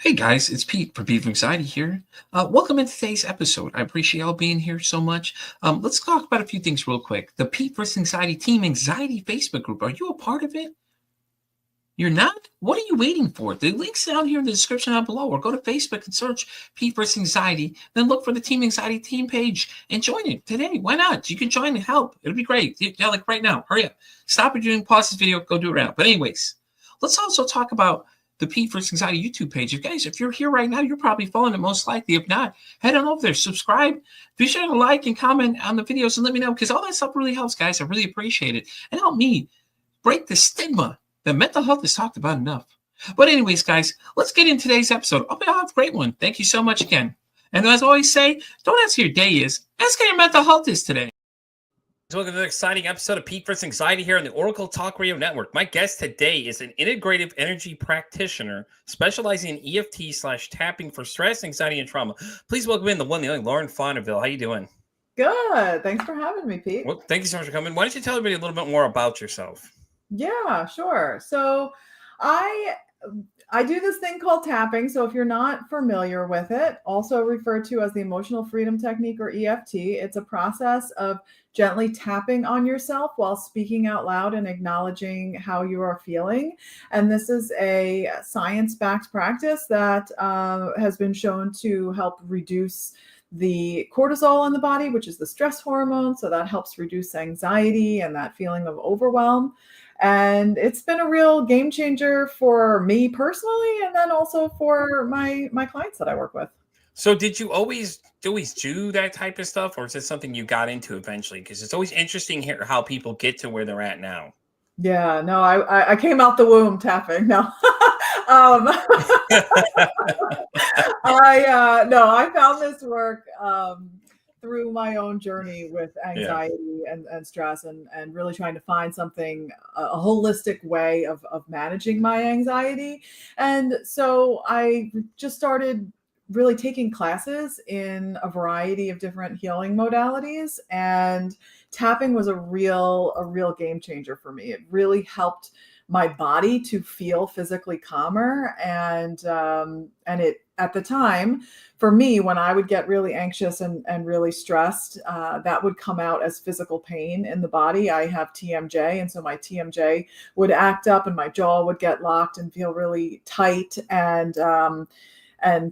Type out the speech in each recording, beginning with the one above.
Hey guys, it's Pete from Beef Anxiety here. Welcome in today's episode. I appreciate y'all being here so much. Let's talk about a few things real quick. The Pete vs. Anxiety Team Anxiety Facebook group. Are you a part of it? You're not? What are you waiting for? The link's down here in the description down below, or go to Facebook and search Pete vs. Anxiety. Then look for the Team Anxiety Team page and join it today. Why not? You can join and help. It'll be great. Yeah, like right now. Hurry up. Stop what you're doing. Pause this video. Go do it right now. But anyways, let's also talk about the Pete vs. Anxiety YouTube page. If you're here right now, you're probably following it most likely. If not, head on over there, subscribe, be sure to like and comment on the videos and let me know, because all that stuff really helps, guys. I really appreciate it. And help me break the stigma that mental health is talked about enough. But anyways, guys, let's get in today's episode. I'll have a great one. Thank you so much again. And as I always say, don't ask how your day is. Ask how your mental health is today. Welcome to an exciting episode of Pete vs. Anxiety here on the Oracle Talk Radio Network. My guest today is an Integrative Energy Practitioner specializing in EFT/tapping for stress, anxiety, and trauma. Please welcome in the one, the only Lauren Fonneville. How you doing? Good. Thanks for having me, Pete. Well, thank you so much for coming. Why don't you tell everybody a little bit more about yourself? Yeah, sure. So I do this thing called tapping. So if you're not familiar with it, also referred to as the emotional freedom technique, or EFT, it's a process of gently tapping on yourself while speaking out loud and acknowledging how you are feeling. And this is a science-backed practice that has been shown to help reduce the cortisol in the body, which is the stress hormone. So that helps reduce anxiety and that feeling of overwhelm. And it's been a real game changer for me personally, and then also for my clients that I work with. So did you always do that type of stuff, or is it something you got into eventually? Because it's always interesting here how people get to where they're at now. Yeah, no, I came out the womb tapping. No. I found this work through my own journey with anxiety and stress, and really trying to find something, a holistic way of managing my anxiety. And so I just started really taking classes in a variety of different healing modalities, and tapping was a real game changer for me. It really helped my body to feel physically calmer. And it, at the time, for me, when I would get really anxious and really stressed, that would come out as physical pain in the body. I have TMJ, and so my TMJ would act up and my jaw would get locked and feel really tight. And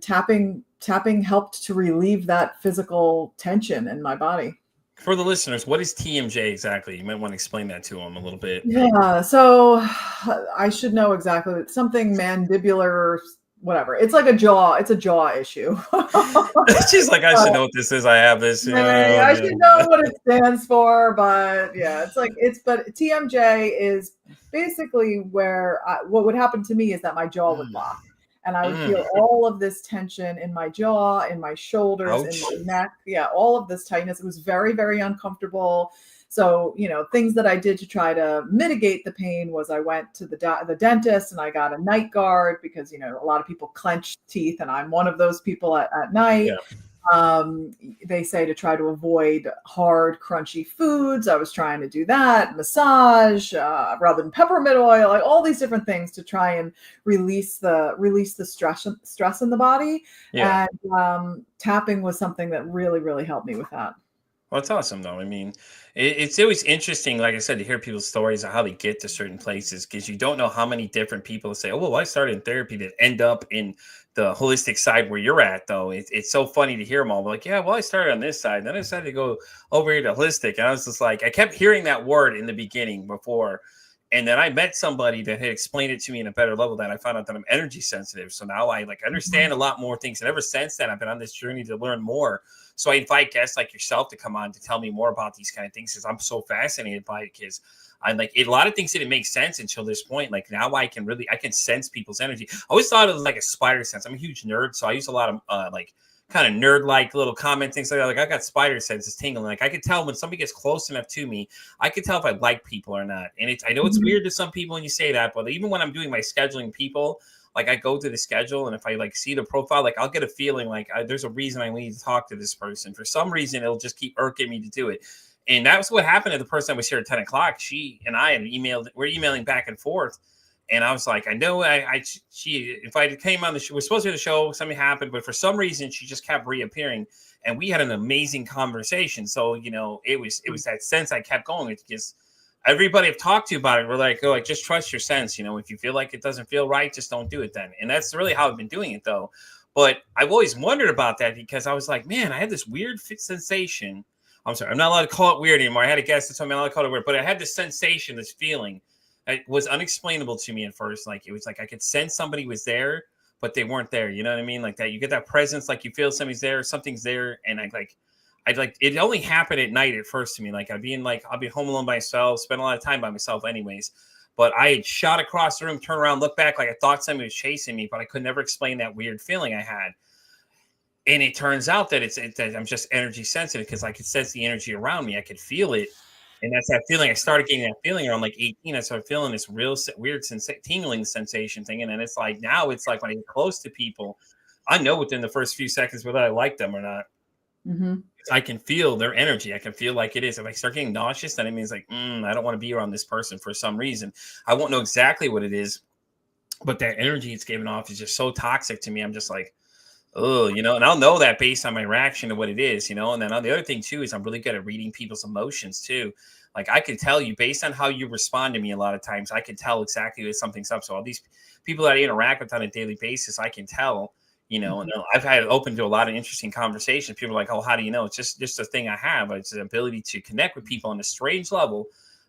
tapping helped to relieve that physical tension in my body. For the listeners, what is TMJ exactly? You might want to explain that to them a little bit. Yeah, so I should know exactly. It's something mandibular, whatever. It's like a jaw issue. She's like, I should know what this is. I have this. I should know what it stands for, but yeah, but TMJ is basically where what would happen to me is that my jaw would lock. And I would feel all of this tension in my jaw, in my shoulders, Ouch. in my neck. Yeah, all of this tightness. It was very, very uncomfortable. So, things that I did to try to mitigate the pain was I went to the dentist and I got a night guard, because, a lot of people clench teeth, and I'm one of those people at night. Yeah. They say to try to avoid hard, crunchy foods. I was trying to do that. Massage, rather than peppermint oil, like all these different things to try and release the stress in the body. Yeah. And tapping was something that really, really helped me with that. Well, it's awesome, though. I mean, it's always interesting, like I said, to hear people's stories of how they get to certain places, because you don't know how many different people say, oh, well, I started in therapy, that end up in the holistic side where you're at, though. It's so funny to hear them all. Like, yeah, well, I started on this side, then I decided to go over here to holistic. And I was just like, I kept hearing that word in the beginning before. And then I met somebody that had explained it to me in a better level. That I found out that I'm energy sensitive. So now I understand a lot more things. And ever since then, I've been on this journey to learn more. So I invite guests like yourself to come on to tell me more about these kind of things, because I'm so fascinated by it. Because I'm like, a lot of things didn't make sense until this point. Like now I can sense people's energy. I always thought it was like a spider sense. I'm a huge nerd, so I use a lot of kind of nerd-like little comment things like that. Like I got spider senses tingling. Like I could tell when somebody gets close enough to me, I could tell if I like people or not. And I know it's weird to some people when you say that, but even when I'm doing my scheduling people, like I go to the schedule, and if I see the profile, I'll get a feeling there's a reason I need to talk to this person. For some reason, it'll just keep irking me to do it. And that was what happened to the person that was here at 10 o'clock. She and I had we're emailing back and forth. And I was like, I know she invited, came on the show, was supposed to be the show, something happened, but for some reason she just kept reappearing. And we had an amazing conversation. So, you know, it was that sense I kept going. It's just everybody I've talked to about it, we're like, oh, like, just trust your sense. You know, if you feel like it doesn't feel right, just don't do it then. And that's really how I've been doing it though. But I've always wondered about that because I was like, man, I had this weird sensation. I'm sorry, I'm not allowed to call it weird anymore. I had a guest that told me I'm not allowed to call it weird, but I had this sensation, this feeling. It was unexplainable to me at first. Like it was like I could sense somebody was there, but they weren't there. You know what I mean? Like that, you get that presence, like you feel somebody's there, something's there, and I'd like it only happened at night at first to me. Like I'll be home alone by myself, spend a lot of time by myself, anyways. But I had shot across the room, turned around, looked back, like I thought somebody was chasing me, but I could never explain that weird feeling I had. And it turns out that that I'm just energy sensitive because I could sense the energy around me. I could feel it. And that's that feeling. I started getting that feeling around like 18. I started feeling this real weird tingling sensation thing. And then it's like, now it's like when I get close to people, I know within the first few seconds whether I like them or not. Mm-hmm. I can feel their energy. I can feel like it is. If I start getting nauseous, then it means like, I don't want to be around this person for some reason. I won't know exactly what it is, but that energy it's giving off is just so toxic to me. I'm just like, oh, you know, and I'll know that based on my reaction to what it is, you know. And then on the other thing too is I'm really good at reading people's emotions too. Like I can tell you based on how you respond to me a lot of times, I can tell exactly if something's up. So all these people that I interact with on a daily basis, I can tell, you know, and I've had it open to a lot of interesting conversations. People are like, oh, how do you know? It's just a thing I have. It's an ability to connect with people on a strange level.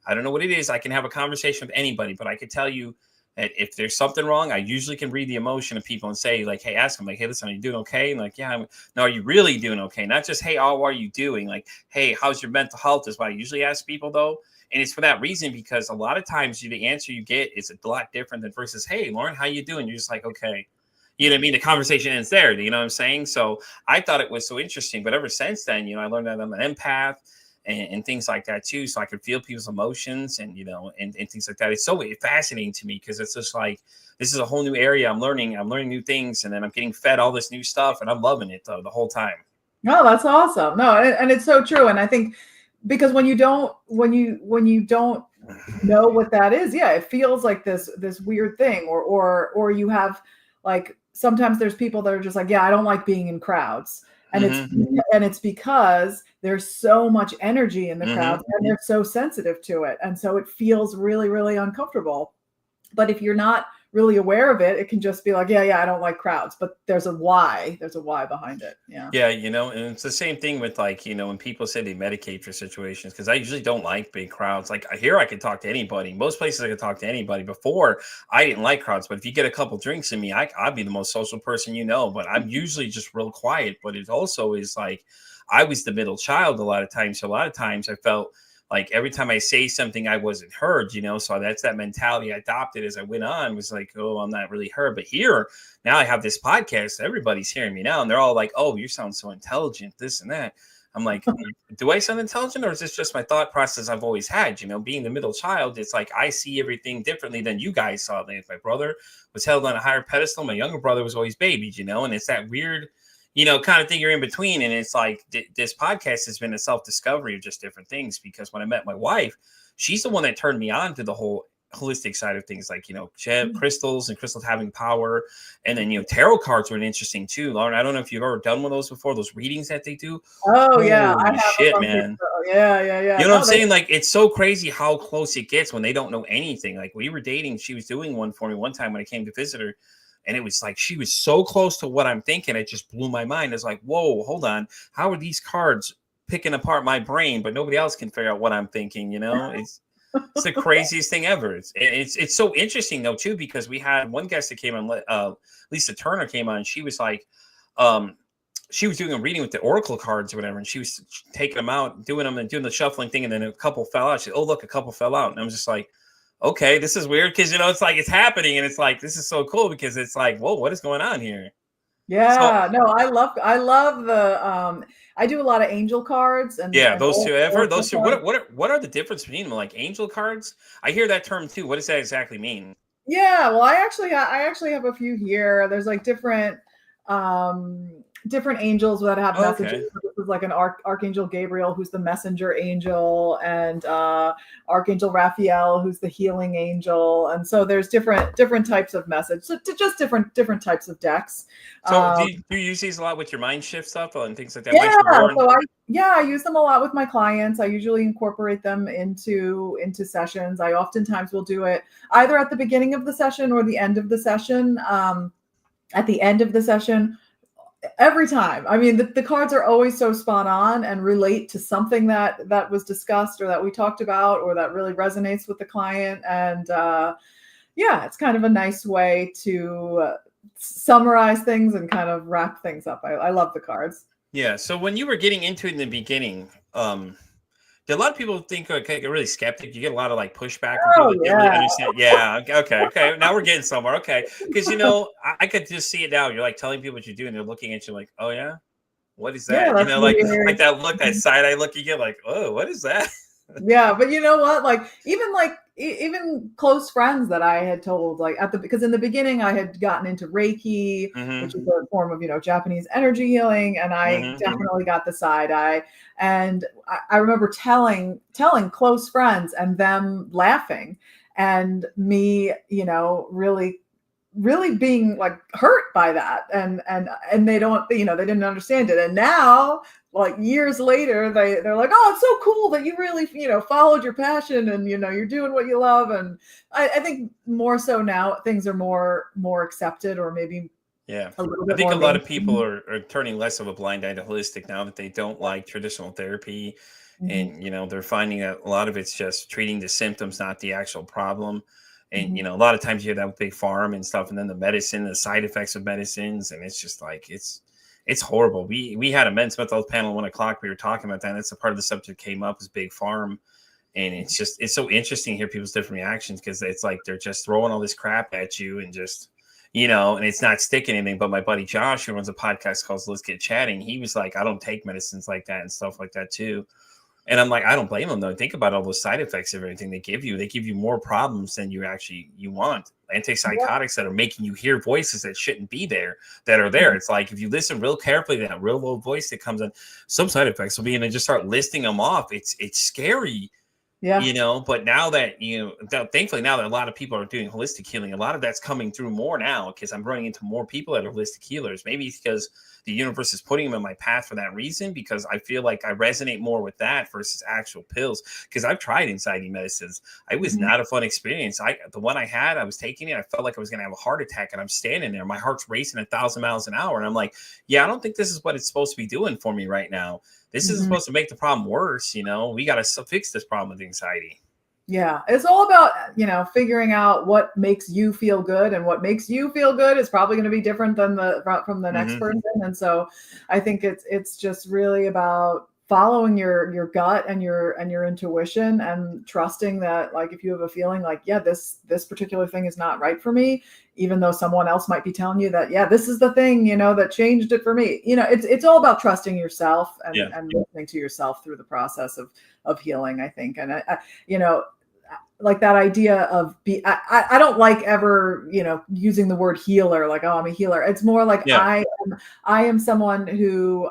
I don't know what it is. I can have a conversation with anybody, but I could tell you that if there's something wrong, I usually can read the emotion of people and say like, hey, ask them like, hey, listen, are you doing okay? And like, yeah, no, are you really doing okay? Not just, hey, how are you doing? Like, hey, how's your mental health is what I usually ask people though. And it's for that reason, because a lot of times the answer you get is a lot different than versus, hey, Lauren, how you doing? You're just like, okay. You know what I mean? The conversation ends there. You know what I'm saying? So I thought it was so interesting. But ever since then, you know, I learned that I'm an empath and things like that too. So I could feel people's emotions and, you know, and things like that. It's so fascinating to me because it's just like, this is a whole new area. I'm learning new things, and then I'm getting fed all this new stuff, and I'm loving it though the whole time. No, that's awesome. No, and it's so true. And I think because when you don't know what that is, yeah, it feels like this weird thing, or you have like, sometimes there's people that are just like, yeah, I don't like being in crowds. And it's because there's so much energy in the crowd, and they're so sensitive to it. And so it feels really, really uncomfortable. But if you're not really aware of it, it can just be like, yeah, I don't like crowds, but there's a why behind it. Yeah, you know, and it's the same thing with like, you know, when people say they medicate for situations, because I usually don't like big crowds. Like here I can talk to anybody. Most places I can talk to anybody. Before I didn't like crowds, but if you get a couple drinks in me, I'd be the most social person, you know, but I'm usually just real quiet. But it also is like I was the middle child a lot of times. So a lot of times I felt like every time I say something, I wasn't heard, you know. So that's that mentality I adopted as I went on, was like, oh, I'm not really heard. But here, now I have this podcast, everybody's hearing me now, and they're all like, oh, you sound so intelligent, this and that. I'm like, do I sound intelligent, or is this just my thought process I've always had? You know, being the middle child, it's like I see everything differently than you guys saw. My brother was held on a higher pedestal. My younger brother was always babied, you know, and it's that weird, you know, kind of thing you're in between. And it's like this podcast has been a self-discovery of just different things, because when I met my wife, she's the one that turned me on to the whole holistic side of things, like, you know, crystals and crystals having power. And then, you know, tarot cards were interesting too. Lauren, I don't know if you've ever done one of those before, those readings that they do. Oh yeah, I have shit, man. Yeah. You know what I'm saying? Like, it's so crazy how close it gets when they don't know anything. Like, we were dating, she was doing one for me one time when I came to visit her. And it was like, she was so close to what I'm thinking. It just blew my mind. It's like, whoa, hold on. How are these cards picking apart my brain, but nobody else can figure out what I'm thinking? You know, it's the craziest thing ever. It's so interesting though, too, because we had one guest that came on, Lisa Turner came on, and she was like, she was doing a reading with the Oracle cards or whatever. And she was taking them out, doing them and doing the shuffling thing. And then a couple fell out. She said, oh, look, a couple fell out. And I was just like, okay, this is weird, because, you know, it's like it's happening, and it's like, this is so cool, because it's like, whoa, what is going on here? Yeah, no, I love the I do a lot of angel cards, and those two. I've heard those two. What are the difference between them? Like angel cards? I hear that term too. What does that exactly mean? Yeah, well, I actually have a few here. There's like different angels that have messages. this is like an Archangel Gabriel, who's the messenger angel, and Archangel Raphael, who's the healing angel. And so there's different types of message, so just different types of decks. So do you use these a lot with your mind shift stuff and things like that? I use them a lot with my clients. I usually incorporate them into sessions. I oftentimes will do it either at the beginning of the session or the end of the session. At the end of the session, every time. I mean, the cards are always so spot on and relate to something that was discussed or that we talked about or that really resonates with the client. And it's kind of a nice way to summarize things and kind of wrap things up. I love the cards. Yeah. So when you were getting into it in the beginning, did a lot of people think, okay, get really skeptic? You get a lot of like pushback from people that really understand. Yeah. Okay. Now we're getting somewhere. Okay. Because, I could just see it now. You're like telling people what you do and they're looking at you like, oh, yeah. What is that? Yeah, like that look, that side eye look you get like, oh, what is that? Yeah. But you know what? Even close friends that I had told, because in the beginning I had gotten into Reiki, which is a form of, Japanese energy healing. And I definitely got the side eye. And I remember telling close friends and them laughing and me, really being like hurt by that. And they didn't understand it. And now, like years later, they're like, oh, it's so cool that you really, followed your passion and, you're doing what you love. And I think more so now things are more accepted, or maybe I think a lot of people are turning less of a blind eye to holistic now that they don't like traditional therapy. And, they're finding that a lot of it's just treating the symptoms, not the actual problem. And, a lot of times you hear that with big pharma and stuff, and then the medicine, the side effects of medicines. And it's just like, it's horrible. We had a men's mental health panel at 1 o'clock. We were talking about that. And that's a part of the subject came up is big pharma. And it's so interesting to hear people's different reactions, because it's like they're just throwing all this crap at you and just, and it's not sticking anything. But my buddy Josh, who runs a podcast called Let's Get Chatting, he was like, I don't take medicines like that and stuff like that too. And I'm like, I don't blame them though. Think about all those side effects of everything they give you. They give you more problems than you want. Antipsychotics that are making you hear voices that shouldn't be there, that are there. It's like, if you listen real carefully to that real low voice that comes in, some side effects will be, and then just start listing them off. It's scary. Yeah. But now that, thankfully now that a lot of people are doing holistic healing, a lot of that's coming through more now, because I'm running into more people that are holistic healers. Maybe it's because the universe is putting them in my path for that reason, because I feel like I resonate more with that versus actual pills. Because I've tried anxiety medicines. It was not a fun experience. The one I had, I was taking it. I felt like I was going to have a heart attack, and I'm standing there. My heart's racing 1,000 miles an hour. And I'm like, yeah, I don't think this is what it's supposed to be doing for me right now. This isn't supposed to make the problem worse. We got to fix this problem with anxiety. Yeah, it's all about, figuring out what makes you feel good, and what makes you feel good is probably going to be different than from the next person. And so I think it's just really about following your gut and your intuition, and trusting that, like, if you have a feeling like, yeah, this particular thing is not right for me, even though someone else might be telling you that, yeah, this is the thing, that changed it for me. It's all about trusting yourself and listening to yourself through the process of healing, I think. And like that idea of I don't like ever, using the word healer, like, oh, I'm a healer. It's more like, I am someone who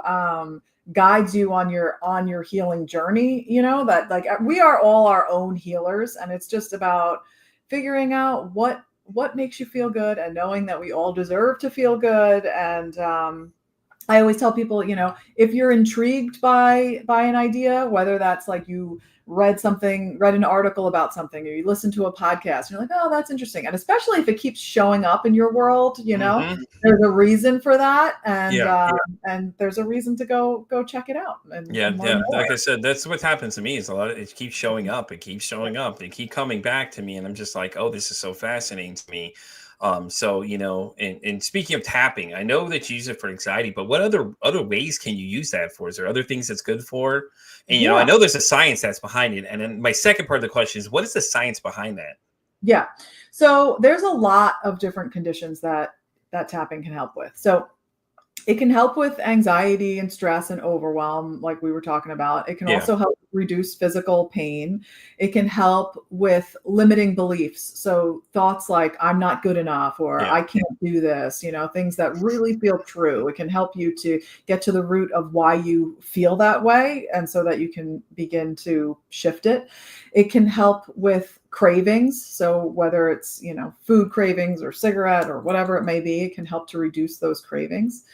guides you on your healing journey, that, like, we are all our own healers. And it's just about figuring out what makes you feel good, and knowing that we all deserve to feel good. And I always tell people, if you're intrigued by an idea, whether that's like you read an article about something, or you listen to a podcast, and you're like, oh, that's interesting. And especially if it keeps showing up in your world, there's a reason for that. And there's a reason to go check it out. And like I said, that's what happens to me, is it keeps showing up. It keeps showing up. They keep coming back to me. And I'm just like, oh, this is so fascinating to me. So, and speaking of tapping, I know that you use it for anxiety, but what other ways can you use that for? Is there other things that's good for? And, I know there's a science that's behind it. And then my second part of the question is, what is the science behind that? Yeah. So there's a lot of different conditions that tapping can help with. So it can help with anxiety and stress and overwhelm, like we were talking about. It can also help with reduce physical pain. It can help with limiting beliefs. So thoughts like I'm not good enough, or I can't do this, things that really feel true. It can help you to get to the root of why you feel that way, and so that you can begin to shift it. It can help with cravings. So whether it's, food cravings or cigarette or whatever it may be, it can help to reduce those cravings.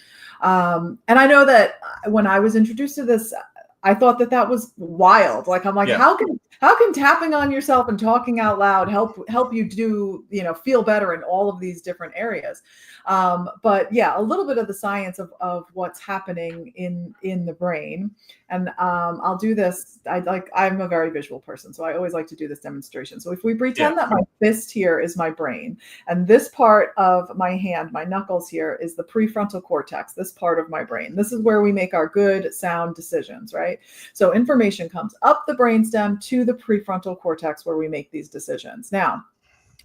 And I know that when I was introduced to this, I thought that was wild. Like, I'm like, how can tapping on yourself and talking out loud help you do, feel better in all of these different areas? But yeah, a little bit of the science of what's happening in the brain. And I'll do this. I'm a very visual person, so I always like to do this demonstration. So if we pretend that my fist here is my brain, and this part of my hand, my knuckles here, is the prefrontal cortex, this part of my brain. This is where we make our good, sound decisions, right? So information comes up the brainstem to the prefrontal cortex where we make these decisions. Now,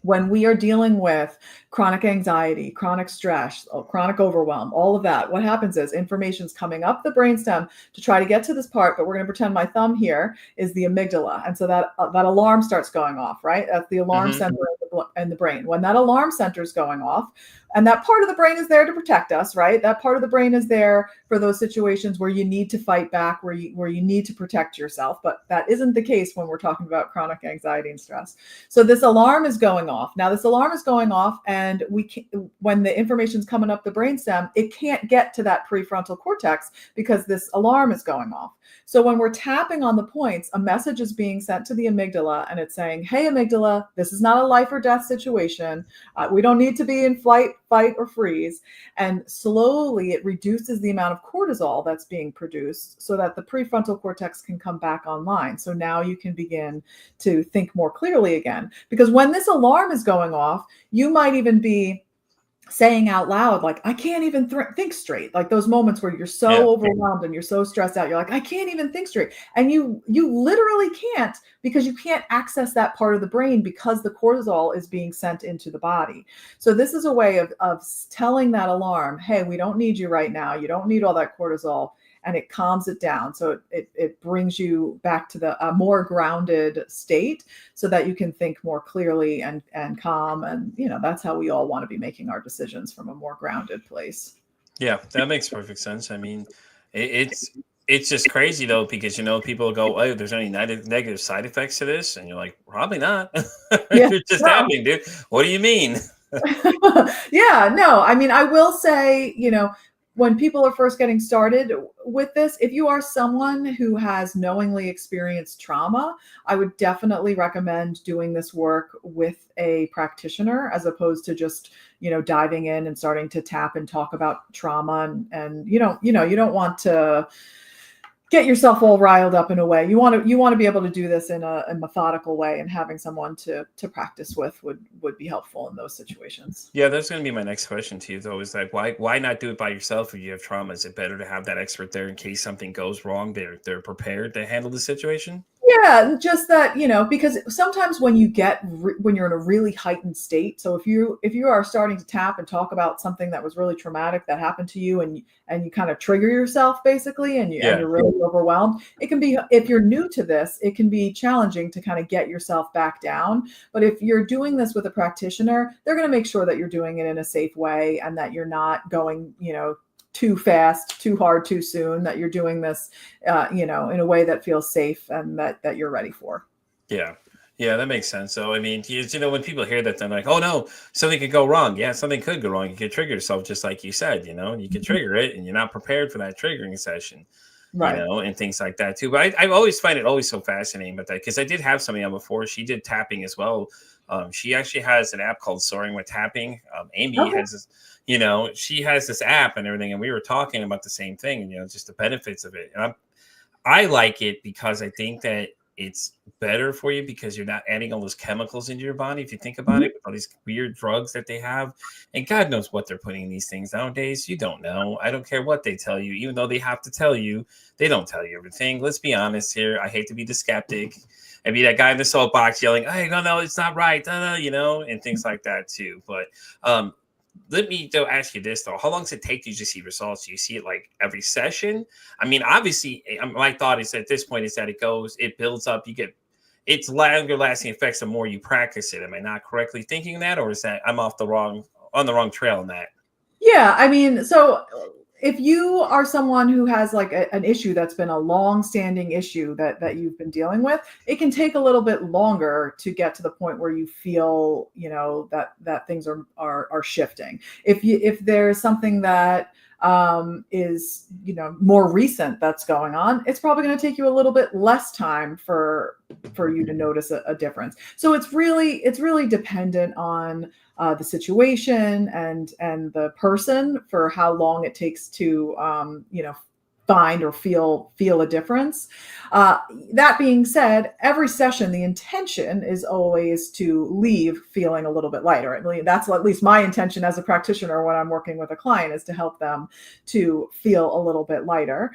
when we are dealing with chronic anxiety, chronic stress, chronic overwhelm, all of that, what happens is information's coming up the brainstem to try to get to this part, but we're going to pretend my thumb here is the amygdala. And so that alarm starts going off, right? That's the alarm center in the brain. When that alarm center is going off, and that part of the brain is there to protect us, right? That part of the brain is there for those situations where you need to fight back, where you need to protect yourself. But that isn't the case when we're talking about chronic anxiety and stress. So this alarm is going off. Now this alarm is going off, and when the information's coming up the brainstem, it can't get to that prefrontal cortex because this alarm is going off. So when we're tapping on the points, a message is being sent to the amygdala, and it's saying, hey, amygdala, this is not a life or death situation. We don't need to be in flight, fight, or freeze. And slowly it reduces the amount of cortisol that's being produced so that the prefrontal cortex can come back online. So now you can begin to think more clearly again. Because when this alarm is going off, you might even be saying out loud, like, I can't even think straight. Like those moments where you're so overwhelmed and you're so stressed out, you're like, I can't even think straight. And you literally can't, because you can't access that part of the brain because the cortisol is being sent into the body. So this is a way of telling that alarm, hey, we don't need you right now. You don't need all that cortisol. And it calms it down. So it brings you back to a more grounded state so that you can think more clearly and calm. And, that's how we all want to be making our decisions, from a more grounded place. Yeah, that makes perfect sense. I mean, it's just crazy though, because, people go, oh, there's any negative side effects to this? And you're like, probably not. You're just happening, dude. What do you mean? Yeah, no, I mean, I will say, when people are first getting started with this, if you are someone who has knowingly experienced trauma, I would definitely recommend doing this work with a practitioner, as opposed to just, diving in and starting to tap and talk about trauma. And you don't want to get yourself all riled up in a way. You want to be able to do this in a methodical way, and having someone to practice with would be helpful in those situations. Yeah, that's going to be my next question to you, though, is like, why not do it by yourself if you have trauma? Is it better to have that expert there in case something goes wrong? They're prepared to handle the situation? Yeah, just that, because sometimes when you're in a really heightened state, so if you are starting to tap and talk about something that was really traumatic that happened to you, and you kind of trigger yourself basically, and you're really overwhelmed, it can be, if you're new to this, it can be challenging to kind of get yourself back down. But if you're doing this with a practitioner, they're going to make sure that you're doing it in a safe way, and that you're not going, too fast, too hard, too soon, that you're doing this, in a way that feels safe and that you're ready for. Yeah. Yeah, that makes sense. So, I mean, when people hear that, they're like, oh no, something could go wrong. Yeah, something could go wrong. You could trigger yourself, just like you said, you could trigger it, and you're not prepared for that triggering session, right? And things like that too. But I always find it always so fascinating about that, because I did have somebody on before. She did tapping as well. She actually has an app called Soaring with Tapping. Amy has this, she has this app and everything, and we were talking about the same thing, and just the benefits of it. And I like it because I think that it's better for you, because you're not adding all those chemicals into your body. If you think about it, with all these weird drugs that they have, and God knows what they're putting in these things nowadays. You don't know. I don't care what they tell you, even though they have to tell you. They don't tell you everything. Let's be honest here. I hate to be the skeptic and be that guy in the soapbox yelling, "Hey, no, it's not right," and things like that too. But let me though ask you this though: how long does it take you to see results? Do you see it like every session? I mean, obviously, my thought is at this point is that it builds up. You get it's longer lasting effects the more you practice it. Am I not correctly thinking that, or is that I'm on the wrong trail on that? Yeah, I mean, so if you are someone who has like an issue that's been a long-standing issue that you've been dealing with, it can take a little bit longer to get to the point where you feel, that things are shifting. If there's something that is more recent that's going on, it's probably going to take you a little bit less time for you to notice a difference. So it's really dependent on the situation and the person for how long it takes to find or feel a difference. That being said, every session, the intention is always to leave feeling a little bit lighter. I mean, that's at least my intention as a practitioner when I'm working with a client, is to help them to feel a little bit lighter.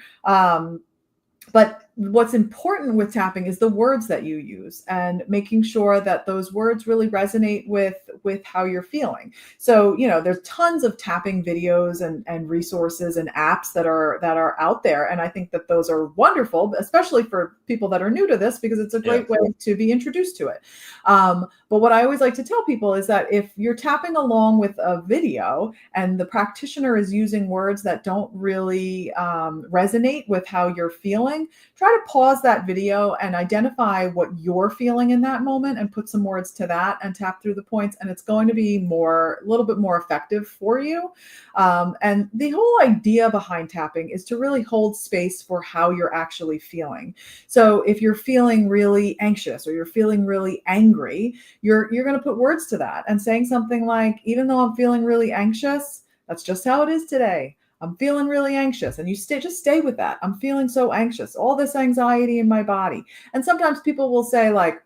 But what's important with tapping is the words that you use and making sure that those words really resonate with how you're feeling. So, there's tons of tapping videos and resources and apps that are out there. And I think that those are wonderful, especially for people that are new to this, because it's a great way to be introduced to it. But what I always like to tell people is that if you're tapping along with a video and the practitioner is using words that don't really resonate with how you're feeling, try to pause that video and identify what you're feeling in that moment and put some words to that and tap through the points. And it's going to be a little bit more effective for you. And the whole idea behind tapping is to really hold space for how you're actually feeling. So if you're feeling really anxious or you're feeling really angry, you're going to put words to that and saying something like, even though I'm feeling really anxious, that's just how it is today. I'm feeling really anxious. And you just stay with that. I'm feeling so anxious, all this anxiety in my body. And sometimes people will say like,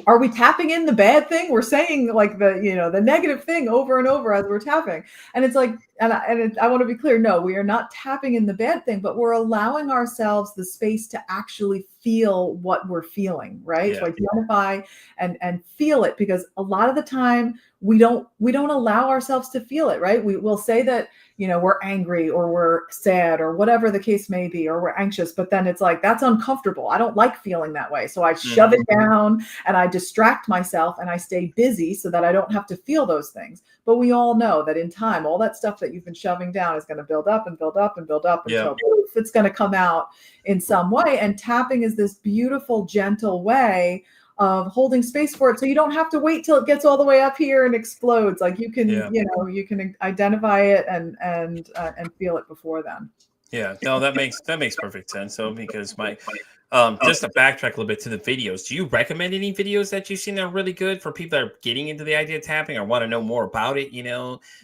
are we tapping in the bad thing? We're saying like the negative thing over and over as we're tapping. And it's like, I want to be clear. No, we are not tapping in the bad thing, but we're allowing ourselves the space to actually feel what we're feeling, right? Yeah. To identify and feel it, because a lot of the time we don't allow ourselves to feel it, right? We will say that, we're angry or we're sad or whatever the case may be, or we're anxious, but then it's like, that's uncomfortable. I don't like feeling that way. So I shove it down and I distract myself and I stay busy so that I don't have to feel those things. But we all know that in time, all that stuff that you've been shoving down is going to build up and build up and build up until it's going to come out in some way. And tapping is this beautiful, gentle way of holding space for it. So you don't have to wait till it gets all the way up here and explodes. Like you can, you can identify it and feel it before then. Yeah, no, that makes perfect sense. So because just to backtrack a little bit to the videos, do you recommend any videos that you've seen that are really good for people that are getting into the idea of tapping or want to know more about it?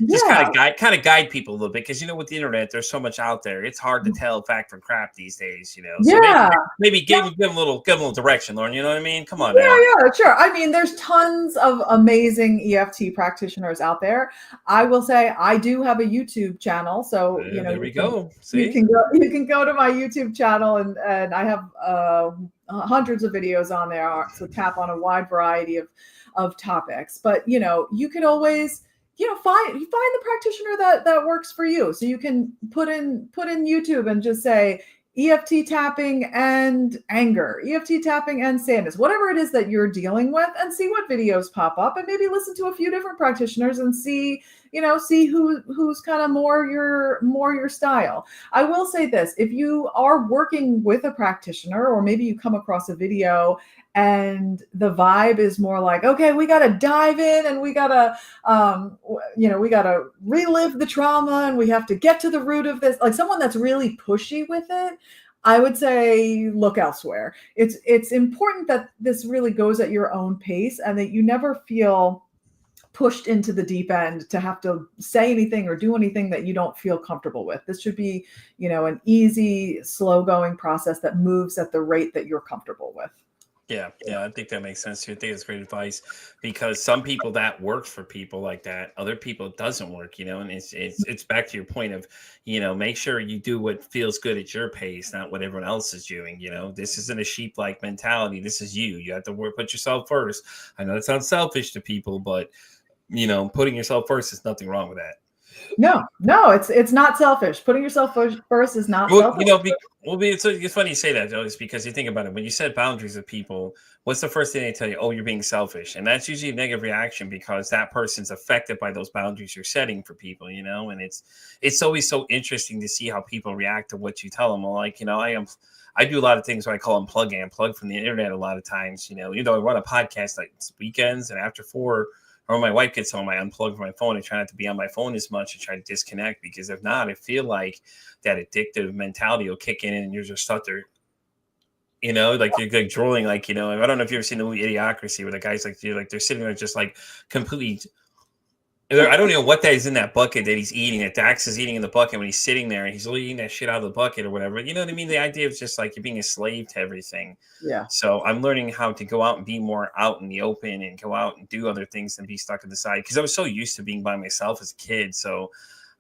Just kind of guide people a little bit, because with the internet, there's so much out there. It's hard to tell fact from crap these days. So maybe give them a little direction, Lauren. You know what I mean? Come on. Yeah, sure. I mean, there's tons of amazing EFT practitioners out there. I will say I do have a YouTube channel, so there we go. See? You can go to my YouTube channel and I have hundreds of videos on there, so tap on a wide variety of topics. But you can always find the practitioner that works for you. So you can put in YouTube and just say EFT tapping and anger, EFT tapping and sadness, whatever it is that you're dealing with, and see what videos pop up, and maybe listen to a few different practitioners and see who's kind of more your style. I will say this: if you are working with a practitioner, or maybe you come across a video and the vibe is more like, okay, we got to dive in and we got to relive the trauma and we have to get to the root of this, like someone that's really pushy with it, I would say look elsewhere. It's important that this really goes at your own pace and that you never feel pushed into the deep end to have to say anything or do anything that you don't feel comfortable with. This should be, an easy, slow going process that moves at the rate that you're comfortable with. Yeah, I think that makes sense too. I think it's great advice, because some people that works for people like that, other people it doesn't work, and it's back to your point of, make sure you do what feels good at your pace, not what everyone else is doing. This isn't a sheep-like mentality. This is you. You have to put yourself first. I know that sounds selfish to people, but putting yourself first is nothing wrong with that. No, it's not selfish. Putting yourself first is not Well, selfish. it's funny you say that, Joe, is because you think about it. When you set boundaries with people, what's the first thing they tell you? Oh, you're being selfish. And that's usually a negative reaction because that person's affected by those boundaries you're setting for people, and it's always so interesting to see how people react to what you tell them. Well, like, I do a lot of things what I call unplugging. I unplug from the internet a lot of times, even though I run a podcast like weekends and after 4 or when my wife gets home, I unplug from my phone. I try not to be on my phone as much and try to disconnect, because if not, I feel like that addictive mentality will kick in and you're just stuck there, like you're like drooling, like, I don't know if you've ever seen the movie Idiocracy where the guys like they're sitting there just like completely. I don't know what that is in that bucket that he's eating. That Dax is eating in the bucket when he's sitting there and he's eating that shit out of the bucket or whatever. You know what I mean? The idea of just like you're being a slave to everything. Yeah. So I'm learning how to go out and be more out in the open and go out and do other things than be stuck at the side. Because I was so used to being by myself as a kid. So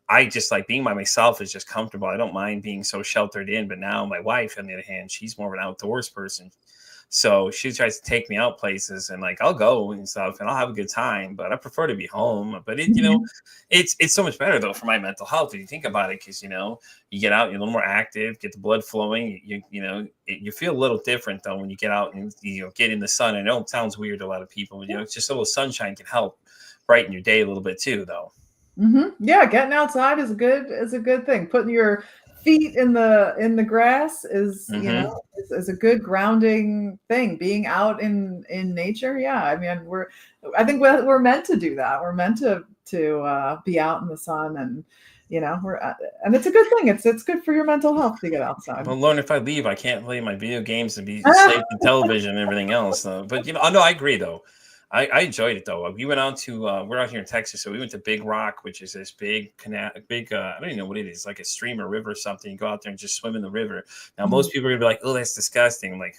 I just like being by myself is just comfortable. I don't mind being so sheltered in. But now my wife, on the other hand, she's more of an outdoors person. So she tries to take me out places and like I'll go and stuff and I'll have a good time, but I prefer to be home. But it's so much better though for my mental health if you think about it, because you get out, you're a little more active, get the blood flowing. You feel a little different though when you get out and get in the sun. I know it sounds weird to a lot of people, but it's just a little sunshine can help brighten your day a little bit too, though. Yeah, getting outside is a good thing. Putting your feet in the grass is is a good grounding thing. Being out in nature, yeah. I mean, I think we're meant to do that. We're meant to be out in the sun, and and it's a good thing. It's good for your mental health to get outside. Well, Lauren, if I leave, I can't play my video games and be slave to television and everything else. But I agree though. I enjoyed it though. We went out to we're out here in Texas, so we went to Big Rock, which is this big canal, I don't even know what it is, like a stream or river or something. You go out there and just swim in the river. Now, most people are gonna be like, "Oh, that's disgusting." I'm like,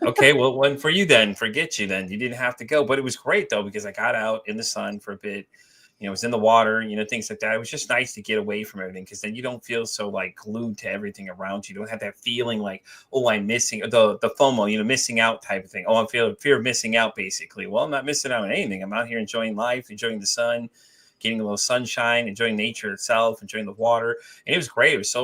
okay, well, one for you then. Forget you then. You didn't have to go, but it was great though because I got out in the sun for a bit. It was in the water, things like that. It was just nice to get away from everything because then you don't feel so like glued to everything around you. You don't have that feeling like, oh, I'm missing the FOMO, missing out type of thing. Oh, I'm feeling fear of missing out, basically. Well, I'm not missing out on anything. I'm out here enjoying life, enjoying the sun, getting a little sunshine, enjoying nature itself, enjoying the water. And it was great. It was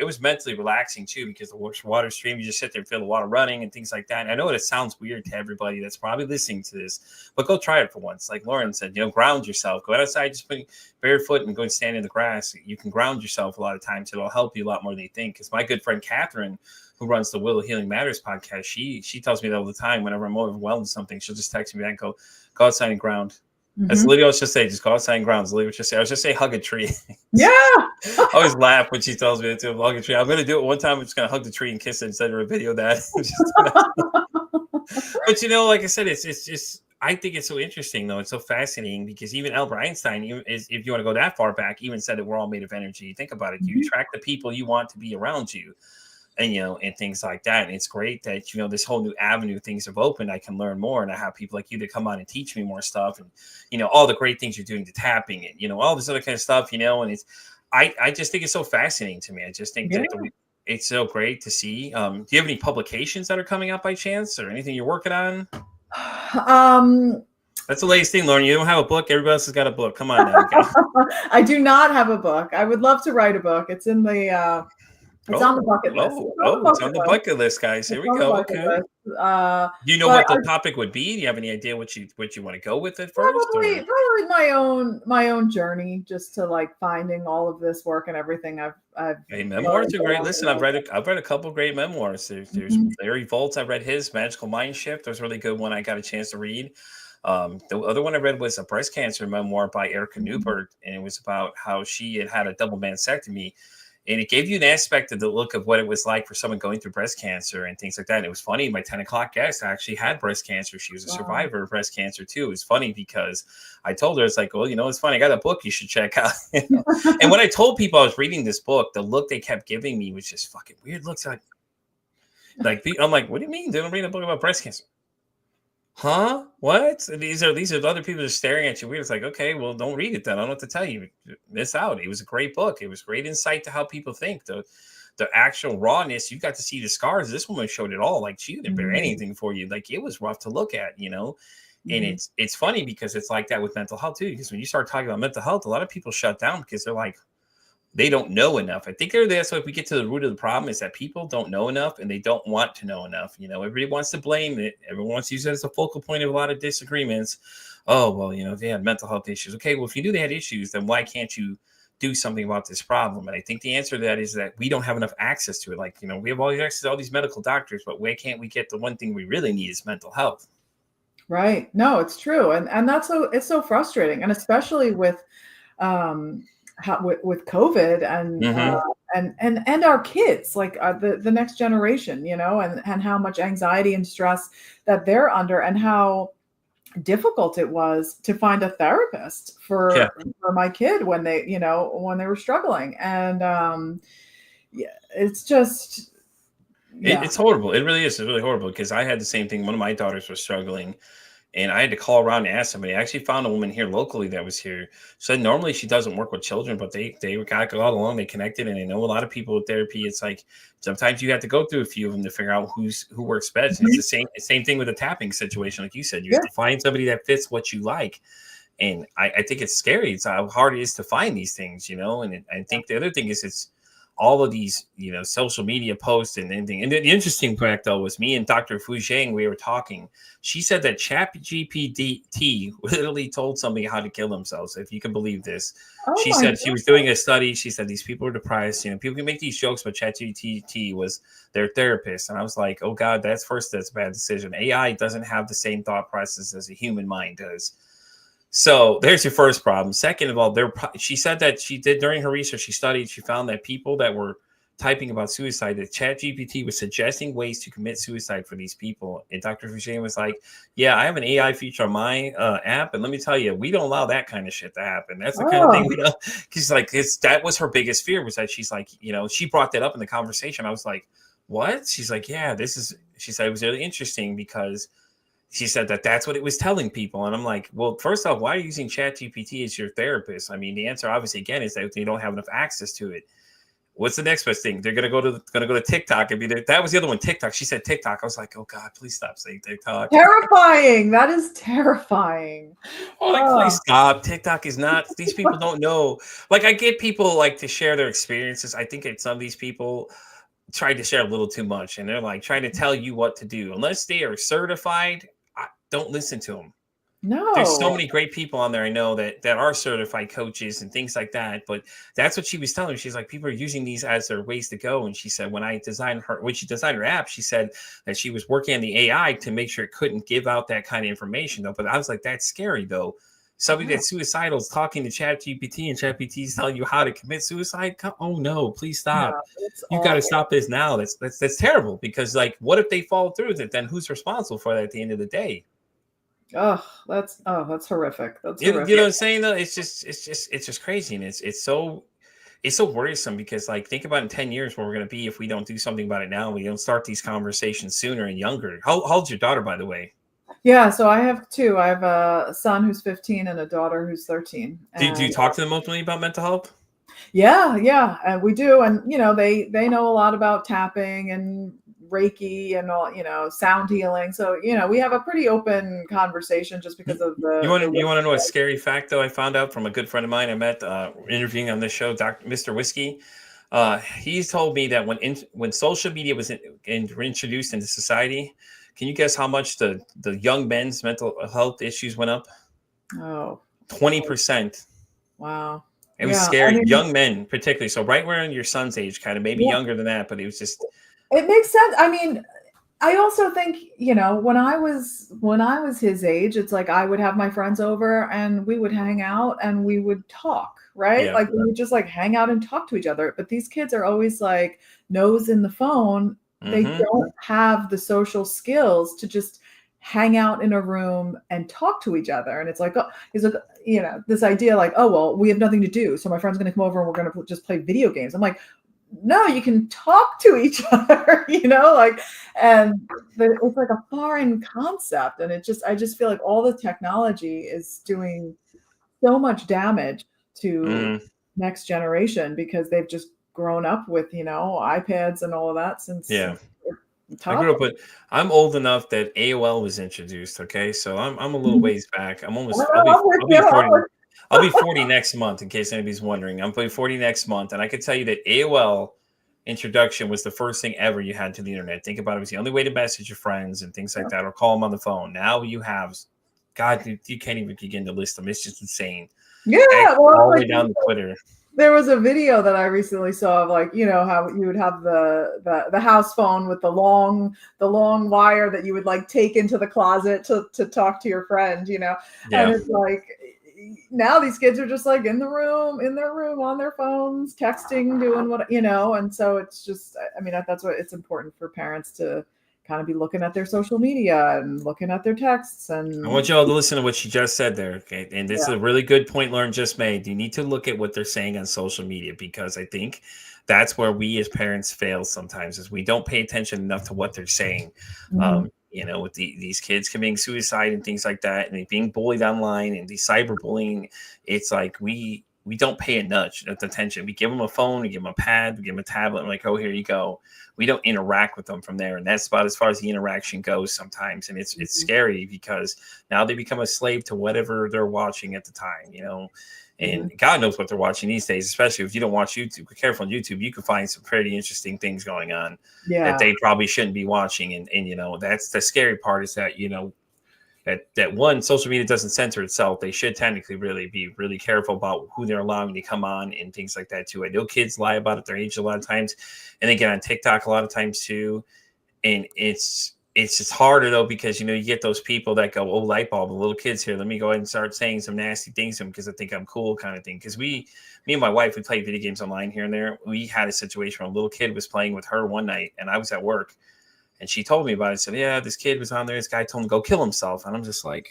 it was mentally relaxing too, because the water stream, you just sit there and feel the water running and things like that. And I know it sounds weird to everybody that's probably listening to this, but go try it for once. Like Lauren said, ground yourself. Go outside, just put barefoot and go and stand in the grass. You can ground yourself a lot of times. It'll help you a lot more than you think. Because my good friend Catherine, who runs the Will Healing Matters podcast, she tells me that all the time. Whenever I'm overwhelmed with something, she'll just text me back and go outside and ground. That's literally what I was just saying. Just go outside and ground. I was just say hug a tree. Yeah. I always laugh when she tells me to hug a tree. I'm going to do it one time. I'm just going to hug the tree and kiss it instead of a video of that. But like I said, it's just, I think it's so interesting though. It's so fascinating because even Albert Einstein, if you want to go that far back, even said that we're all made of energy. Think about it. You attract the people you want to be around you. And, and things like that. And it's great that, this whole new avenue, things have opened. I can learn more. And I have people like you that come on and teach me more stuff. And, all the great things you're doing to tapping and, all this other kind of stuff, and it's, I just think it's so fascinating to me. I just think that it's so great to see. Do you have any publications that are coming out by chance or anything you're working on? That's the latest thing, Lauren. You don't have a book. Everybody else has got a book. Come on now. Okay. I do not have a book. I would love to write a book. It's in the, it's on the bucket list. It's on the bucket list, guys. Here we go. Okay. Do you know what the topic would be? Do you have any idea what you want to go with it first? Probably my own journey, just to like finding all of this work and everything I've memoirs are great. Listen, I've read a couple of great memoirs. There's Larry Volts. I read his Magical Mind Shift. That was a really good one. I got a chance to read. The other one I read was a breast cancer memoir by Erica Newbert, and it was about how she had a double mastectomy. And it gave you an aspect of the look of what it was like for someone going through breast cancer and things like that. And it was funny. My 10 o'clock guest actually had breast cancer. She was a survivor of breast cancer too. It was funny because I told her, it's like, well, it's funny. I got a book you should check out. And when I told people I was reading this book, the look they kept giving me was just fucking weird looks. Like I'm like, what do you mean they don't read a book about breast cancer? Huh? What? These are other people just staring at you weird. It's like, okay, well, don't read it then. I don't know what to tell you. Miss out. It was a great book. It was great insight to how people think. The actual rawness, you got to see the scars. This woman showed it all. Like she didn't bear anything for you. Like it was rough to look at, And Mhm. it's funny because it's like that with mental health too. Because when you start talking about mental health, a lot of people shut down because they're like, they don't know enough. I think that's what we get to the root of the problem is that people don't know enough and they don't want to know enough. Everybody wants to blame it. Everyone wants to use it as a focal point of a lot of disagreements. Oh, well, they had mental health issues. Okay, well, if you knew they had issues, then why can't you do something about this problem? And I think the answer to that is that we don't have enough access to it. Like, we have all these access to all these medical doctors, but why can't we get the one thing we really need is mental health? Right. No, it's true. And it's so frustrating. And especially with um with COVID Mm-hmm. and our kids, like the next generation, and how much anxiety and stress that they're under, and how difficult it was to find a therapist Yeah. for my kid when they were struggling. And yeah, it's just, yeah. It's horrible. It really is. It's really horrible because I had the same thing. One of my daughters was struggling and I had to call around and ask somebody. I actually found a woman here locally that was here. So normally she doesn't work with children, but they got along. They connected, and I know a lot of people with therapy. It's like sometimes you have to go through a few of them to figure out who works best. And it's Mhm. the same thing with the tapping situation, like you said. You Yeah. have to find somebody that fits what you like. And I think it's scary. It's how hard it is to find these things, And I think the other thing is it's all of these, social media posts and anything. And the interesting fact, though, was me and Dr. Fu Zhang, we were talking. She said that ChatGPT literally told somebody how to kill themselves, if you can believe this. Oh She my said she was doing God. a study. She said these people are depressed. People can make these jokes, but ChatGPT was their therapist. And I was like, oh, God, that's a bad decision. AI doesn't have the same thought process as a human mind does. So there's your first problem. Second of all, she said that she did during her research, she found that people that were typing about suicide, that ChatGPT was suggesting ways to commit suicide for these people. And Dr. Fouché was like, yeah, I have an AI feature on my app. And let me tell you, we don't allow that kind of shit to happen. That's the kind of thing Oh, we don't. She's like, that was her biggest fear, was that she's like, she brought that up in the conversation. I was like, what? She's like, yeah, she said it was really interesting because she said that that's what it was telling people. And I'm like, well, first off, why are you using ChatGPT as your therapist? I mean, the answer obviously again is that they don't have enough access to it. What's the next best thing? They're gonna go to TikTok and be there. That was the other one, TikTok. She said TikTok. I was like, oh God, please stop saying TikTok. terrifying. That is terrifying. Oh, like, Oh, please stop. TikTok is not, these people don't know. Like, I get people like to share their experiences. I think some of these people try to share a little too much and they're like trying to tell you what to do. Unless they are certified, don't listen to them. There's so no. many great people on there I know that are certified coaches and things like that. But that's what she was telling me. She's like, people are using these as their ways to go. And she said, when she designed her app, she said that she was working on the AI to make sure it couldn't give out that kind of information though. But I was like, that's scary though. Somebody Yeah. that's suicidal is talking to ChatGPT and ChatGPT is telling you how to commit suicide. Oh no, please stop. No, it's You got to awful. stop this now. That's terrible because like, what if they fall through with it? Then who's responsible for that at the end of the day? That's horrific. That's You know horrific. what I'm saying though? It's just crazy, and it's so worrisome because like think about in 10 years where we're gonna be if we don't do something about it now. We don't start these conversations sooner and younger. How old's your daughter, by the way? Yeah, so I have two. I have a son who's 15 and a daughter who's 13. Do you And talk to them openly about mental health? yeah, and we do. And they know a lot about tapping and Reiki and all, sound healing. So, we have a pretty open conversation just You, because of you the want way. you want to know a scary fact though? I found out from a good friend of mine I met interviewing on this show, Mr. Whiskey. He's told me that when social media was introduced into society, can you guess how much the young men's mental health issues went up? Oh, 20%. wow. It was Yeah, I scary. mean, Young men, particularly. So right where your son's age, kind of maybe yeah, younger than that, but it was just it makes sense. I mean, I also think, when I was his age, it's like I would have my friends over and we would hang out and we would talk, right? yeah. Like we would just like hang out and talk to each other. But these kids are always like nose in the phone. They Hmm. don't have the social skills to just hang out in a room and talk to each other. And it's like, oh, he's like, this idea like, oh, well, we have nothing to do. So my friend's going to come over and we're going to just play video games. I'm like, no, you can talk to each other, like, and it's like a foreign concept. And I just feel like all the technology is doing so much damage to Hmm. next generation because they've just grown up with, iPads and all of that since Yeah. I grew up with. I'm old enough that AOL was introduced. Okay, so I'm a little ways back. I'm almost. I'll be 40. I'll be 40 next month. In case anybody's wondering, I'm be 40 next month, and I can tell you that AOL introduction was the first thing ever you had to the internet. Think about it. It was the only way to message your friends and things like that, or call them on the phone. Now you have, God, you can't even begin to list them. It's just insane. Yeah, all the way down to Twitter. There was a video that I recently saw of, like, you know, how you would have the house phone with the long wire that you would like take into the closet to talk to your friend, you know. And it's like, now these kids are just like in their room on their phones, texting, doing what, you know. And so it's just, I mean, that's what it's important for parents to kind of be looking at their social media and looking at their texts. And I want you all to listen to what she just said there. Okay. And this is a really good point Lauren just made. You need to look at what they're saying on social media, because I think that's where we as parents fail sometimes, is we don't pay attention enough to what they're saying. You know, with these kids committing suicide and things like that, and being bullied online and the cyberbullying, it's like we don't pay enough attention. We give them a phone, we give them a pad, we give them a tablet, and like, oh, here you go. We don't interact with them from there. And that's about as far as the interaction goes sometimes. And it's scary, because now they become a slave to whatever they're watching at the time, you know. And God knows what they're watching these days, especially if you don't watch YouTube. Be careful on YouTube. You can find some pretty interesting things going on that they probably shouldn't be watching. And you know, that's the scary part, is that, you know, that one, social media doesn't censor itself. They should technically really be really careful about who they're allowing to come on and things like that too. I know kids lie about it, their age a lot of times, and they get on TikTok a lot of times too. And it's just harder though, because, you know, you get those people that go, oh, light bulb, the little kids here, let me go ahead and start saying some nasty things to them because I think I'm cool, kind of thing. Because me and my wife, we played video games online here and there. We had a situation where a little kid was playing with her one night, and I was at work. And she told me about it. Said, yeah, this kid was on there. This guy told him to go kill himself. And I'm just like,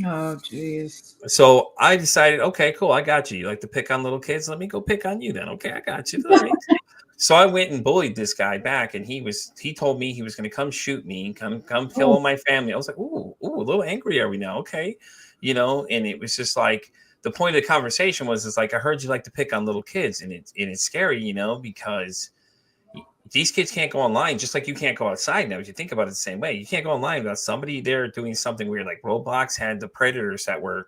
oh, geez. So I decided, okay, cool. I got you. You like to pick on little kids? Let me go pick on you then. Okay, I got you. All right. So I went and bullied this guy back. And he told me he was going to come shoot me, come kill all my family. I was like, ooh, a little angry are we now? Okay. You know, and it was just like, the point of the conversation was, it's like, I heard you like to pick on little kids. And it's scary, you know, because these kids can't go online, just like you can't go outside now. If you think about it the same way, you can't go online without somebody there doing something weird. Like Roblox had the predators that were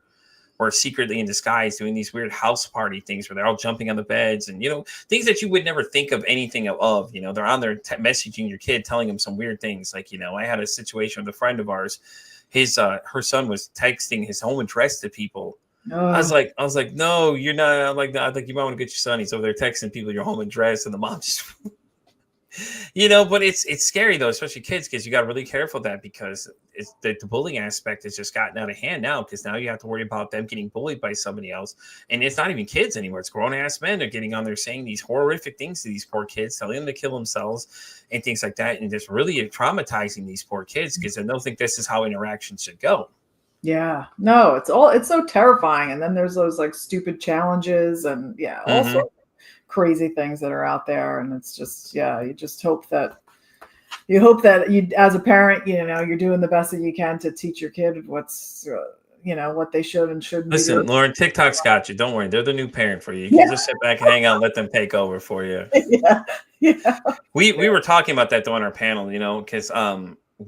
secretly in disguise doing these weird house party things where they're all jumping on the beds and, you know, things that you would never think of anything of. You know, they're on there messaging your kid, telling them some weird things. Like, you know, I had a situation with a friend of ours. Her son was texting his home address to people. I was like, no, you're not. I'm like, no, I think you might want to get your son. He's over there texting people your home address, and the mom just. You know, but it's scary though, especially kids, because you got to really careful of that, because it's the bullying aspect has just gotten out of hand now, because now you have to worry about them getting bullied by somebody else. And it's not even kids anymore. It's grown ass men are getting on there saying these horrific things to these poor kids, telling them to kill themselves and things like that. And just really traumatizing these poor kids, because they don't think this is how interactions should go. Yeah, no, it's so terrifying. And then there's those like stupid challenges and all sorts of crazy things that are out there. And it's just, you just hope that you, as a parent, you know, you're doing the best that you can to teach your kid what's, you know, what they should and shouldn't be doing. Listen, Lauren, TikTok's got you. Don't worry. They're the new parent for you. You can just sit back and hang out and let them take over for you. Yeah. We were talking about that though on our panel, you know, because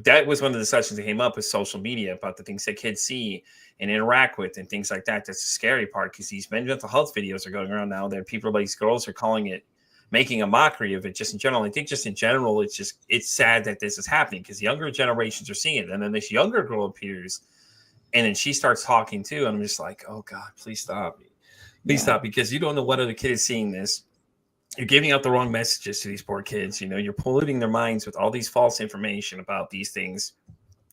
that was one of the discussions that came up with social media about the things that kids see and interact with and things like that. That's the scary part, because these mental health videos are going around now. There, people like these girls are calling it, making a mockery of it. Just in general, I think just in general, it's sad that this is happening, because younger generations are seeing it, and then this younger girl appears, and then she starts talking too, and I'm just like, oh God, please stop, stop, because you don't know what other kid is seeing this. You're giving out the wrong messages to these poor kids. You know, you're polluting their minds with all these false information about these things.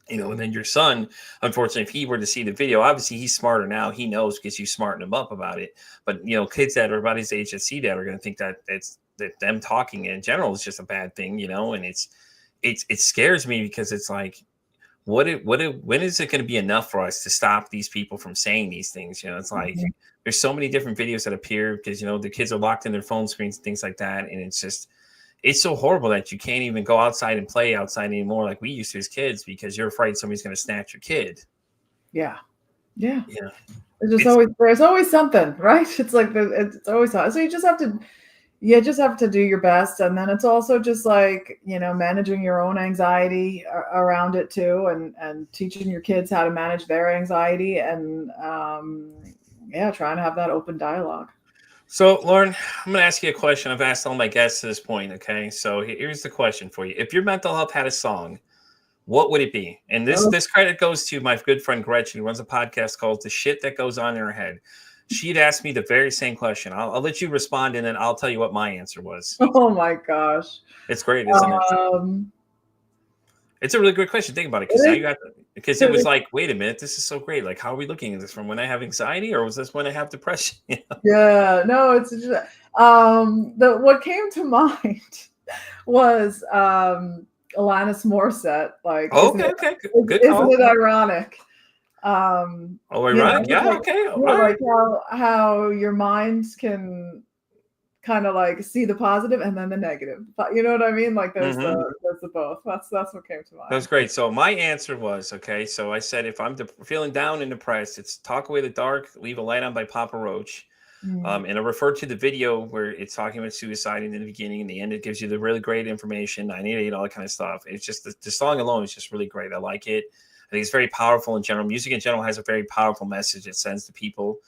You know, and then your son, unfortunately, if he were to see the video, obviously he's smarter now. He knows because you smartened him up about it. But, you know, kids that are about his age that see that are going to think that them talking in general is just a bad thing, you know, and it scares me, because it's like, when is it going to be enough for us to stop these people from saying these things? You know, it's like, there's so many different videos that appear because, you know, the kids are locked in their phone screens and things like that. And it's so horrible that you can't even go outside and play outside anymore like we used to as kids, because you're afraid somebody's going to snatch your kid. Yeah. There's always something, right? It's like it's always hot. So you just have to you just have to do your best. And then it's also just like, managing your own anxiety around it too, and teaching your kids how to manage their anxiety, and trying to have that open dialogue. So, Lauren, I'm going to ask you a question. I've asked all my guests to this point. Okay. So here's the question for you. If your mental health had a song, what would it be? And this credit goes to my good friend Gretchen, who runs a podcast called The Shit That Goes On in Her Head. She'd asked me the very same question. I'll let you respond, and then I'll tell you what my answer was. Oh my gosh. It's great, isn't it? It's a really good question. Think about it. Because it was like, wait a minute, this is so great. Like, how are we looking at this? From when I have anxiety, or was this when I have depression? Yeah, no, it's just what came to mind was Alanis Morissette. Like, okay, good call. Isn't it ironic? Ironic, yeah, okay. Like how your mind can kind of like see the positive and then the negative. But you know what I mean? Like there's the both. That's what came to mind. That's great. So my answer was, okay, so I said if I'm feeling down and depressed, it's Talk Away the Dark, Leave a Light On by Papa Roach. And I referred to the video where it's talking about suicide in the beginning, and the end it gives you the really great information, 988, all that kind of stuff. It's just the song alone is just really great. I like it. I think it's very powerful in general. Music in general has a very powerful message it sends to people.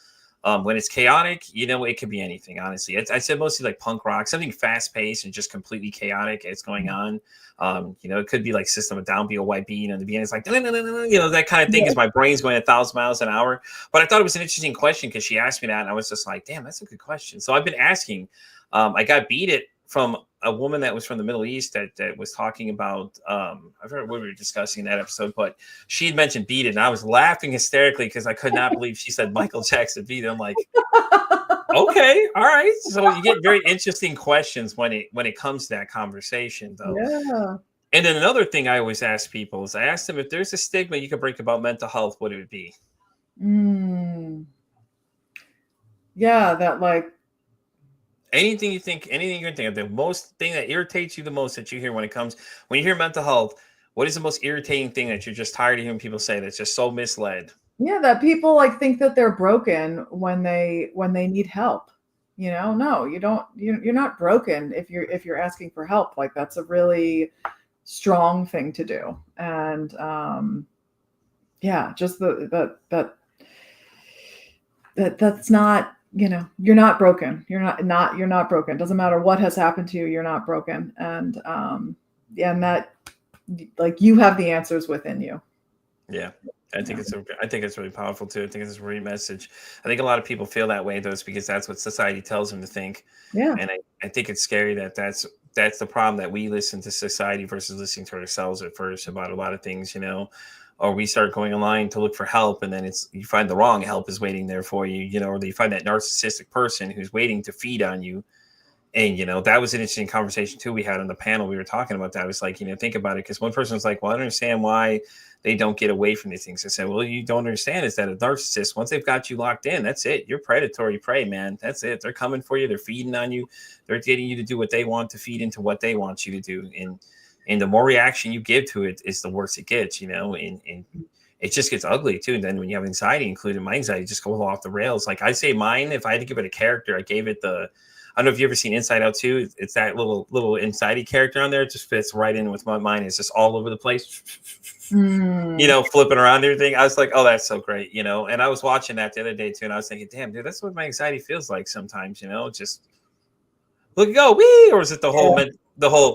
When it's chaotic, it could be anything, honestly. I said mostly like punk rock, something fast paced and just completely chaotic. It's going on. It could be like System of a Down, BOYB. The beginning is like, that kind of thing is my brain's going 1,000 miles an hour. But I thought it was an interesting question because she asked me that, and I was just like, damn, that's a good question. So I've been asking. I got beat it from a woman that was from the Middle East that was talking about, I forgot what we were discussing in that episode, but she had mentioned Beat It, and I was laughing hysterically because I could not believe she said Michael Jackson Beat It. I'm like, okay, all right. So you get very interesting questions when it comes to that conversation, though. Yeah. And then another thing I always ask people is I ask them if there's a stigma you could break about mental health, what would it be? Yeah, that like, anything you can think of, the most thing that irritates you the most that you hear when you hear mental health, what is the most irritating thing that you're just tired of hearing people say that's just so misled? Yeah, that people like think that they're broken when they need help. No, you don't. You're not broken if you're asking for help. Like that's a really strong thing to do. And just that's not. You're not broken. You're not broken. Doesn't matter what has happened to you. You're not broken. And and that like you have the answers within you. Yeah. I think it's really powerful too. I think it's a great message. I think a lot of people feel that way though, it's because that's what society tells them to think. Yeah. And I think it's scary that's the problem, that we listen to society versus listening to ourselves at first about a lot of things, or we start going online to look for help, and then you find the wrong help is waiting there for you, or you find that narcissistic person who's waiting to feed on you. And, that was an interesting conversation too we had on the panel. We were talking about that. I was like, think about it. Because one person was like, well, I don't understand why they don't get away from these things. I said, well, you don't understand is that a narcissist, once they've got you locked in, that's it. You're predatory prey, man. That's it. They're coming for you. They're feeding on you. They're getting you to do what they want to feed into what they want you to do. And the more reaction you give to it is the worse it gets, and it just gets ugly too. And then when you have anxiety, including my anxiety, just goes off the rails. Like I say mine, if I had to give it a character, I gave it I don't know if you've ever seen Inside Out 2. It's that little anxiety character on there. It just fits right in with my mind. It's just all over the place, flipping around everything. I was like, oh, that's so great, And I was watching that the other day too, and I was thinking, damn, dude, that's what my anxiety feels like sometimes, just look, go, wee, or is it the whole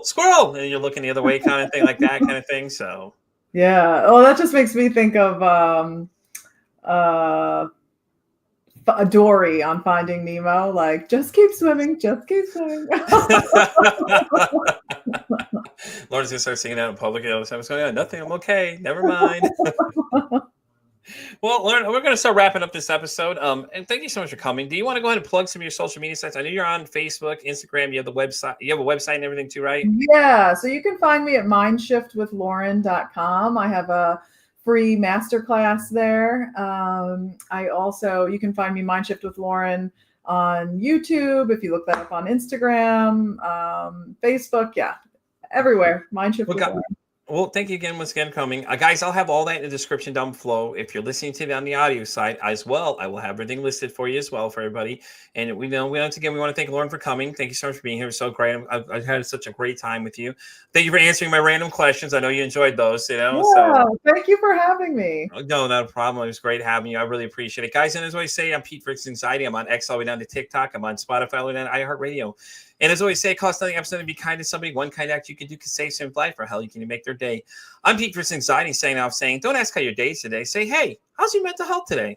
squirrel, and you're looking the other way kind of thing, like that kind of thing. So yeah. Oh, that just makes me think of Dory on Finding Nemo, like just keep swimming. Lauren's gonna start singing that in public all the time. What's going on? Nothing. I'm okay. Never mind. Well, Lauren, we're going to start wrapping up this episode. And thank you so much for coming. Do you want to go ahead and plug some of your social media sites? I know you're on Facebook, Instagram. You have the website. You have a website and everything too, right? Yeah. So you can find me at mindshiftwithlauren.com. I have a free masterclass there. You can find me Mindshift with Lauren on YouTube. If you look that up on Instagram, Facebook, everywhere. Mindshift with Lauren. Well, thank you again once again for coming. Guys, I'll have all that in the description down below. If you're listening to it on the audio side as well, I will have everything listed for you as well for everybody. And once again, we want to thank Lauren for coming. Thank you so much for being here. It was so great. I've had such a great time with you. Thank you for answering my random questions. I know you enjoyed those, Yeah, so thank you for having me. no, not a problem. It was great having you. I really appreciate it. Guys, and as I always say, I'm Pete Fritz Anxiety. I'm on X all the way down to TikTok. I'm on Spotify all the way down to iHeartRadio. And as I always say, it costs nothing. I'm to be kind to somebody. One kind act you can do can save someone's life, or hell, you can make their day. I'm Pete Fritz Anxiety saying, don't ask how your day is today. Say, hey, how's your mental health today?